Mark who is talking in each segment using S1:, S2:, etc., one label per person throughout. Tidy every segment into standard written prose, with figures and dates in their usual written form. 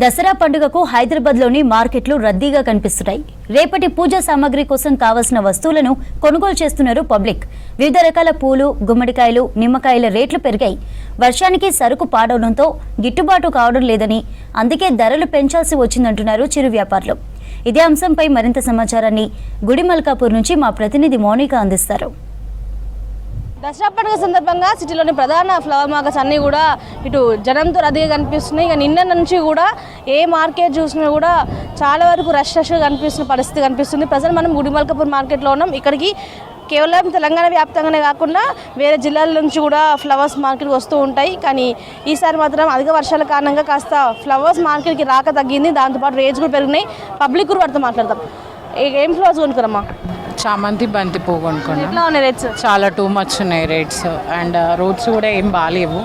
S1: దసరా పండుగకు హైదరాబాద్లోని మార్కెట్లు రద్దీగా కనిపిస్తున్నాయి. రేపటి పూజా సామాగ్రి కోసం కావాల్సిన వస్తువులను కొనుగోలు చేస్తున్నారు పబ్లిక్. వివిధ రకాల పూలు, గుమ్మడికాయలు, నిమ్మకాయల రేట్లు పెరిగాయి. వర్షానికి సరుకు పాడవడంతో గిట్టుబాటు కావడం లేదని, అందుకే ధరలు పెంచాల్సి వచ్చిందంటున్నారు చిరు వ్యాపారులు. ఇదే అంశంపై మరింత సమాచారాన్ని గుడిమల్కాపూర్ నుంచి మా ప్రతినిధి మౌనిక అందిస్తారు.
S2: దసరా పండుగ సందర్భంగా సిటీలోని ప్రధాన ఫ్లవర్ మార్కెట్స్ అన్నీ కూడా ఇటు జనంతో రద్దీగా కనిపిస్తున్నాయి. ఇక నిన్న నుంచి కూడా ఏ మార్కెట్ చూసినా కూడా చాలా వరకు రష్గా కనిపిస్తున్న పరిస్థితి కనిపిస్తుంది. ప్రజలు మనం గుడిమల్కాపూర్ మార్కెట్లో ఉన్నాం. ఇక్కడికి కేవలం తెలంగాణ వ్యాప్తంగానే కాకుండా వేరే జిల్లాల నుంచి కూడా ఫ్లవర్స్ మార్కెట్కి వస్తూ ఉంటాయి. కానీ ఈసారి మాత్రం అధిక వర్షాల కారణంగా కాస్త ఫ్లవర్స్ మార్కెట్కి రాక తగ్గింది. దాంతోపాటు రేట్స్ కూడా పెరిగినాయి. పబ్లిక్ కూడా వాటితో మాట్లాడతాం. ఏం ఫ్లవర్స్ కొనుక్కురమ్మా?
S3: చామంతి, బంతి పువ్వు కొనుక్కున్నాం.
S2: ఎట్లా ఉన్నాయి రేట్స్?
S3: చాలా టూ మచ్ ఉన్నాయి రేట్స్. అండ్ రోడ్స్ కూడా ఏం బాగాలేవు,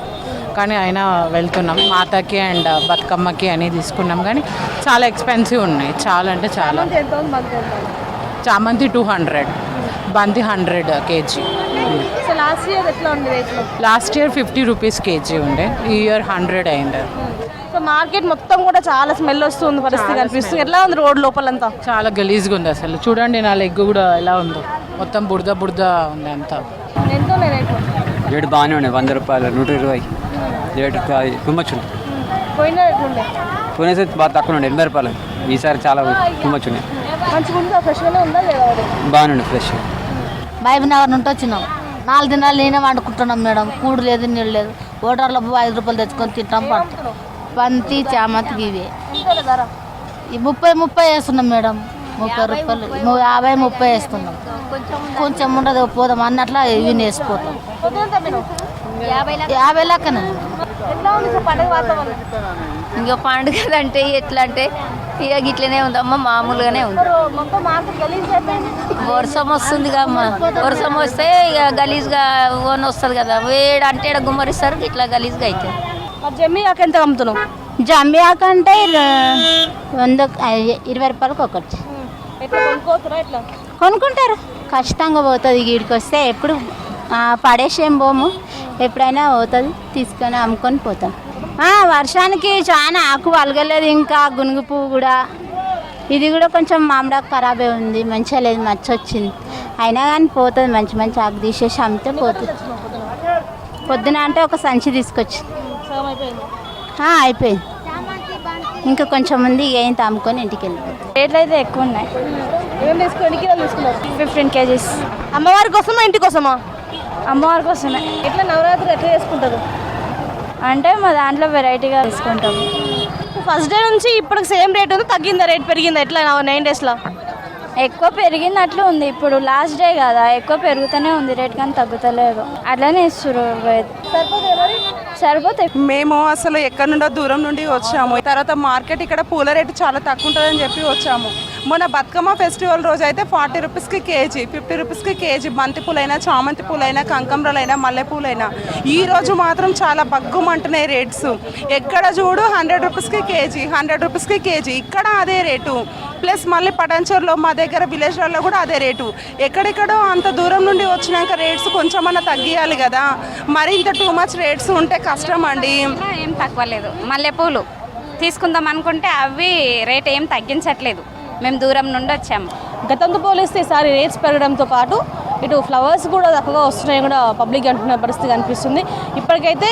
S3: కానీ అయినా వెళ్తున్నాం. మాతకి అండ్ బతుకమ్మకి అని తీసుకున్నాం, కానీ చాలా ఎక్స్పెన్సివ్ ఉన్నాయి. చాలా అంటే చాలా. చామంతి 200, బంతి 100 kg. Last year 50 rupees kg ఉండే, ఈ ఇయర్ 100 అయింది.
S2: సో మార్కెట్ మొత్తం కూడా చాలా స్మెల్ వస్తుంది పరిస్థితి కనిపిస్తుంది. ఎట్లా ఉంది రోడ్ లోపలంతా?
S3: చాలా గలీజ్గా ఉంది అసలు. చూడండి నా లెగ్ కూడా ఎలా ఉందో, మొత్తం బురద బురద ఉంది అంతా.
S2: ఎంత ఉన్నాయి రేట్లు?
S4: రేటు బాగానే ఉన్నాయి. 100 రూపాయలు, 120 రేటు టూ మచ్ ఉంది.
S2: పోయిన రేట్లు
S4: పోయినసారి బాగా తక్కువ ఉండే 80 రూపాయలు. ఈసారి చాలా టూ మచ్ ఉన్నాయి.
S2: మంచిగా ఉందా? ఫ్రెష్గానే ఉందా లేదా?
S4: బాగానే ఉంది ఫ్రెష్.
S5: బైబినగర్ నుండి వచ్చినాం. 4 దినాలు నేనే వండుకుంటున్నాం మేడం. కూడు లేదు, నీళ్ళు లేదు. ఓటర్లో 5 రూపాయలు తెచ్చుకొని తింటాం. పడుతున్నాం. బంతి, చామంతికి ఇవి 30 వేస్తున్నాం మేడం. 30 రూపాయలు, 50, 30 వేస్తున్నాం. కొంచెం ఉండదు, పోదాం అన్నట్లా ఇవి వేసిపోతాం. 50 లెక్కన.
S6: ఇంకా పండుగ అంటే ఎట్లా అంటే ఇక గిట్లనే ఉందమ్మా, మామూలుగానే ఉంది. వర్షం వస్తుంది కమ్మా, వర్షం వస్తే ఇక గలీజ్గా ఓన్ వస్తుంది కదా, వేడి అంటే గుమ్మరిస్తారు, ఇట్లా గలీజ్గా అవుతుంది.
S2: జమ్మి ఆకు ఎంత అమ్ముతున్నావు?
S5: జమ్మి ఆకు అంటే 20 రూపాయలకు ఒకటి. కొనుక్కుంటారు. కష్టంగా పోతుంది. గీడికి వస్తే ఎప్పుడు పడేసేం పోము, ఎప్పుడైనా పోతుంది, తీసుకొని అమ్ముకొని పోతాం. వర్షానికి చాలా ఆకు వలగలేదు. ఇంకా గునుగు పువ్వు కూడా, ఇది కూడా కొంచెం మామిడాకు ఖరాబే ఉంది, మంచిగా లేదు, మచ్చ వచ్చింది. అయినా కానీ పోతుంది. మంచి మంచి ఆకు తీసేసి అమ్మితే పోతుంది. పొద్దున అంటే ఒక సంచి తీసుకొచ్చి అయిపోయింది. ఇంకా కొంచెం ఉంది, ఏంటి అమ్ముకొని ఇంటికి వెళ్ళిపోతుంది.
S2: రేట్లు అయితే ఎక్కువ ఉన్నాయి. ఏం తీసుకోండి?
S5: 15 kgs.
S2: అమ్మవారి కోసమా ఇంటి కోసమా?
S5: అమ్మవారి కోసమే.
S2: ఎట్లా నవరాత్రి ఎట్లా చేసుకుంటారు?
S5: అంటే మా దాంట్లో వెరైటీగా తీసుకుంటాం.
S2: ఫస్ట్ డే నుంచి ఇప్పటికి సేమ్ రేట్ ఉంది, తగ్గిందా? రేట్ పెరిగిందా? ఎట్లా 9 daysలో?
S5: ఎక్కువ పెరిగినట్లు ఉంది. ఇప్పుడు లాస్ట్ డే కదా, ఎక్కువ పెరుగుతూనే ఉంది రేట్, కానీ తగ్గుతలేదు. అట్లనే ఇస్తారు. సరిపోతాయి.
S7: మేము అసలు ఎక్కడి నుండో దూరం నుండి వచ్చాము. తర్వాత మార్కెట్ ఇక్కడ పూల రేటు చాలా తక్కువ ఉంటుందని చెప్పి వచ్చాము. మొన్న బతుకమ్మ ఫెస్టివల్ రోజు అయితే 40 రూపీస్కి కేజీ, 50 రూపీస్కి కేజీ బంతి పూలైనా, చామంతి పూలైనా, కనకాంబరాలైనా, మల్లెపూలైనా. ఈ రోజు మాత్రం చాలా బగ్గుమంటున్నాయి రేట్స్. ఎక్కడ చూడు 100 రూపీస్కి కేజీ, 100 రూపీస్కి కేజీ. ఇక్కడ అదే రేటు. ప్లస్ మళ్ళీ పటాన్చర్లో మా దగ్గర విలేజ్లలో కూడా అదే రేటు. ఎక్కడెక్కడో అంత దూరం నుండి వచ్చినాక రేట్స్ కొంచెమన్నా తగ్గియాలి కదా. మరి ఇంత టూ మచ్ రేట్స్ ఉంటే కష్టం అండి.
S8: ఏం తక్కువ లేదు. మల్లెపూలు తీసుకుందాం అనుకుంటే అవి రేట్ ఏం తగ్గించట్లేదు. మేము దూరం నుండి వచ్చాము.
S2: గతంతో పోలిస్తే ఈసారి రేట్స్ పెరగడంతో పాటు ఇటు ఫ్లవర్స్ కూడా తక్కువగా వస్తున్నాయి కూడా పబ్లిక్ అంటున్న పరిస్థితి కనిపిస్తుంది. ఇప్పటికైతే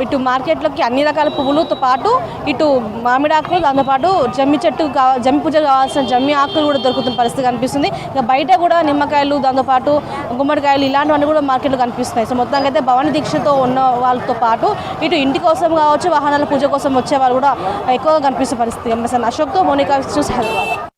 S2: ఇటు మార్కెట్లోకి అన్ని రకాల పువ్వులతో పాటు ఇటు మామిడాకులు, దాంతోపాటు జమ్మి పూజ కావాల్సిన జమ్మి ఆకులు కూడా దొరుకుతున్న పరిస్థితి కనిపిస్తుంది. ఇక బయట కూడా నిమ్మకాయలు, దాంతోపాటు గుమ్మడికాయలు ఇలాంటివన్నీ కూడా మార్కెట్లో కనిపిస్తున్నాయి. సో మొత్తానికి అయితే భవానీ దీక్షతో ఉన్న వాళ్ళతో పాటు ఇటు ఇంటి కోసం కావచ్చు, వాహనాల పూజ కోసం వచ్చే వాళ్ళు కూడా ఎక్కువగా కనిపిస్తున్న పరిస్థితి. అశోక్తో మోనికా చూసి హైదరాబాద్.